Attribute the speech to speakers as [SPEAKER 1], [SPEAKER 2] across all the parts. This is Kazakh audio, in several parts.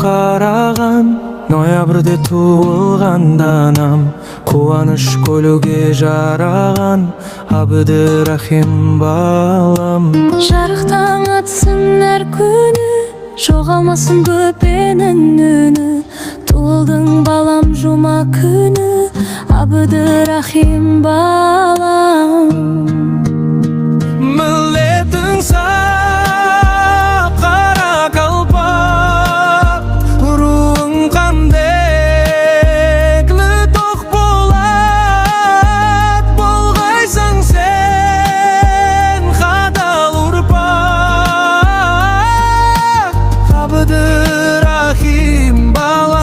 [SPEAKER 1] караган ноябрде туылганда анам кубаныч көлүгө жараган Абдырахим балам.
[SPEAKER 2] Жарыктан атсын әр күнү, жогалмасын көпенин үнү. Туылдың балам жума күнү, Абдырахим балам.
[SPEAKER 1] Миллетиң сак, кара калпак, руың кандеклі тоқ болат. Болғайсың сен хадал урпак, Абдырахим балам.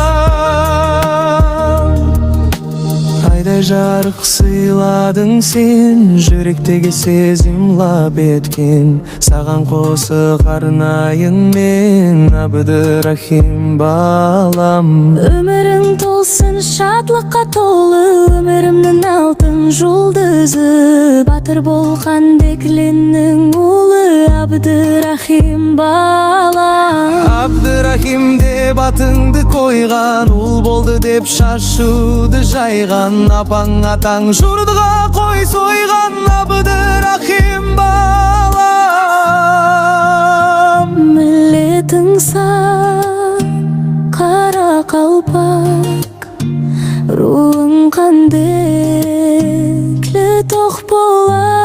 [SPEAKER 1] Айдай жарық сыйладың сен, жүректегі сезім лап еткен. Саған қосы қарнайын мен, Абдырахим балам.
[SPEAKER 2] Өмірің толсын шатлыққа толы, өмірімнің алтын жұлдызы. Батыр болған деклиннің ұлы, Абдырахим балам.
[SPEAKER 1] Абдырахим деп атыңды қойған, ұл болды деп шашуды жайған. Апаң атаң жұрдыға қой сойған, Абдырахим балам.
[SPEAKER 2] Миллетиң сақ, қара қалпақ, руың қандеклі тоқ болар.